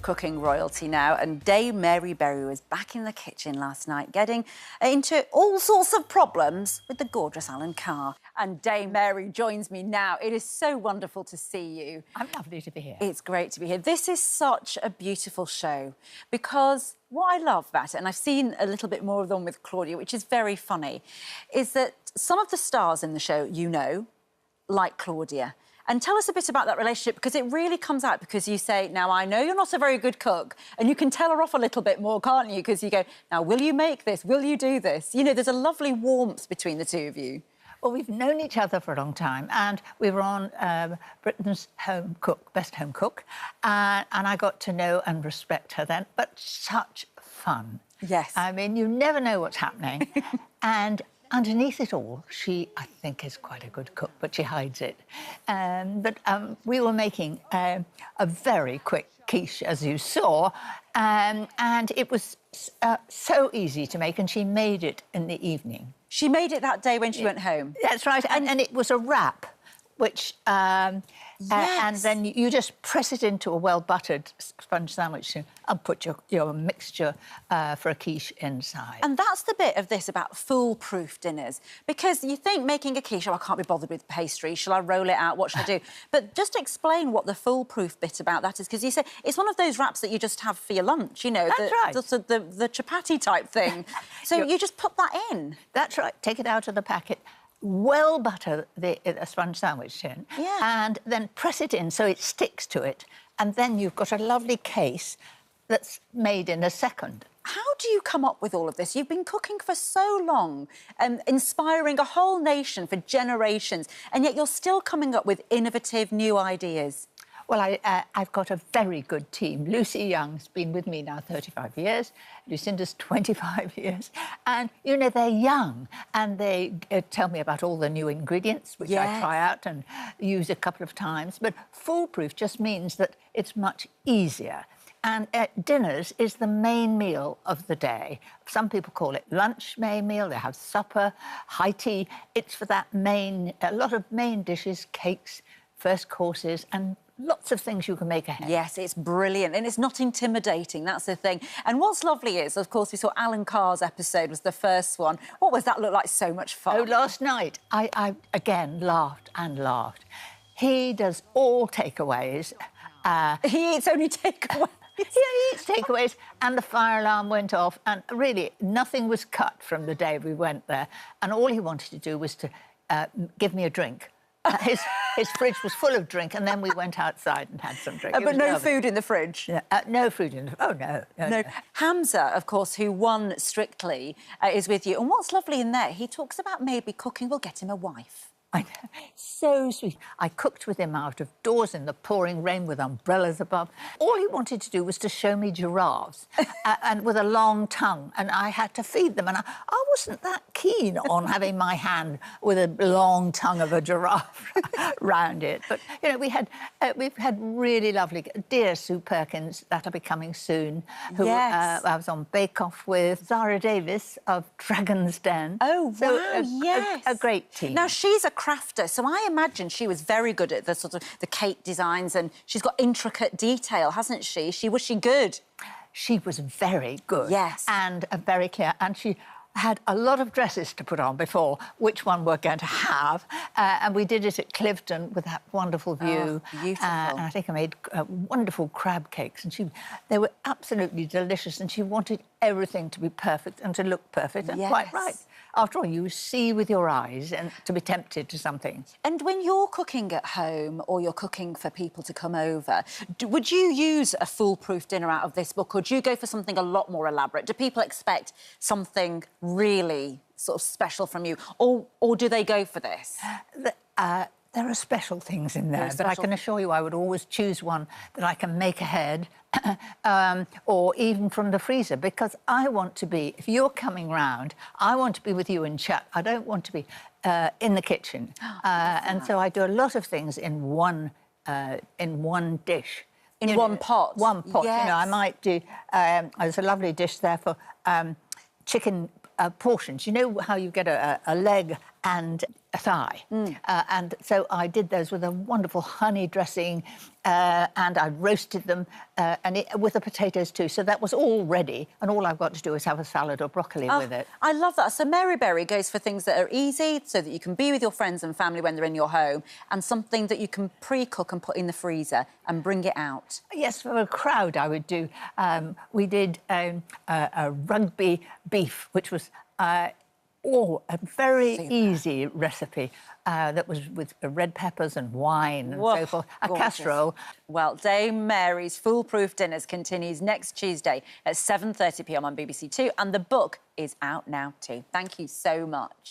cooking royalty now, and Dame Mary Berry was back in the kitchen last night getting into all sorts of problems with the gorgeous Alan Carr. And Dame Mary joins me now. It is so wonderful to see you. I'm lovely to be here. It's great to be here. This is such a beautiful show because what I love about it, and I've seen a little bit more of them with Claudia, which is very funny, is that some of the stars in the show, you know, like Claudia. And tell us a bit about that relationship, because it really comes out because you say, now, I know you're not a very good cook, and you can tell her off a little bit more, can't you? Because you go, now, will you make this? Will you do this? You know, there's a lovely warmth between the two of you. Well, we've known each other for a long time, and we were on Britain's Best Home Cook, and I got to know and respect her then, but such fun. Yes. I mean, you never know what's happening, and underneath it all, she, I think, is quite a good cook, but she hides it. But we were making a very quick quiche, as you saw, and it was so easy to make, and she made it in the evening. She made it that day when she went home? That's right, and it was a wrap, which... and then you just press it into a well-buttered sponge sandwich and put your mixture for a quiche inside. And that's the bit of this about foolproof dinners, because you think making a quiche, oh, I can't be bothered with pastry, shall I roll it out, what shall I do? But just explain what the foolproof bit about that is, because you say it's one of those wraps that you just have for your lunch, you know. That's right. The chapati type thing. So you just put that in. That's right, take it out of the packet, well butter the sponge sandwich tin, and then press it in so it sticks to it, and then you've got a lovely case that's made in a second. How do you come up with all of this? You've been cooking for so long, inspiring a whole nation for generations, and yet you're still coming up with innovative new ideas. Well, I've got a very good team. Lucy Young's been with me now 35 years. Lucinda's 25 years. And, you know, they're young, and they tell me about all the new ingredients, which I try out and use a couple of times. But foolproof just means that it's much easier. And dinners is the main meal of the day. Some people call it lunch main meal. They have supper, high tea. It's for that a lot of main dishes, cakes, first courses, and lots of things you can make ahead. Yes, it's brilliant, and it's not intimidating, that's the thing. And what's lovely is, of course, we saw Alan Carr's episode was the first one. What was that look like? So much fun. Oh, last night, I again laughed and laughed. He does all takeaways. He eats only takeaways. Yeah, he eats takeaways, and the fire alarm went off, and really nothing was cut from the day we went there, and all he wanted to do was to give me a drink. His fridge was full of drink, and then we went outside and had some drink. But no food in the fridge? Yeah, no food in the... Oh, no. Hamza, of course, who won Strictly, is with you. And what's lovely in there, he talks about maybe cooking will get him a wife. I know. So sweet. I cooked with him out of doors in the pouring rain with umbrellas above. All he wanted to do was to show me giraffes and with a long tongue, and I had to feed them. And I wasn't that keen on having my hand with a long tongue of a giraffe round it. But, you know, we've had really lovely... Dear Sue Perkins, that'll be coming soon, who I was on Bake Off with, Sara Davies of Dragon's Den. Oh, wow, so yes. A great team. Now, she's a crafter, so I imagine she was very good at the sort of the cake designs, and she's got intricate detail, hasn't she? Was she good? She was very good. Yes. And very clear. And she had a lot of dresses to put on before which one we're going to have. And we did it at Clifton with that wonderful view. Oh, beautiful. And I think I made wonderful crab cakes, and they were absolutely delicious, and she wanted everything to be perfect and to look perfect, and quite right. After all, you see with your eyes and to be tempted to something. And when you're cooking at home or you're cooking for people to come over, would you use a foolproof dinner out of this book, or do you go for something a lot more elaborate? Do people expect something really sort of special from you, or do they go for this? There are special things in there, but I can assure you I would always choose one that I can make ahead or even from the freezer, because I want to be, if you're coming round, I want to be with you in chat. I don't want to be in the kitchen. And so I do a lot of things in one dish. In one pot? One pot. Yes. You know, I might do... there's a lovely dish there for chicken portions. You know how you get a leg and a thigh. And so I did those with a wonderful honey dressing, and I roasted them with the potatoes too. So that was all ready, and all I've got to do is have a salad or broccoli with it. I love that. So Mary Berry goes for things that are easy, so that you can be with your friends and family when they're in your home, and something that you can pre-cook and put in the freezer and bring it out. Yes, for a crowd I would do. We did a rugby beef, which was a very easy recipe that was with red peppers and wine and so forth. A casserole. Well, Dame Mary's Foolproof Dinners continues next Tuesday at 7:30 p.m. on BBC Two, and the book is out now too. Thank you so much.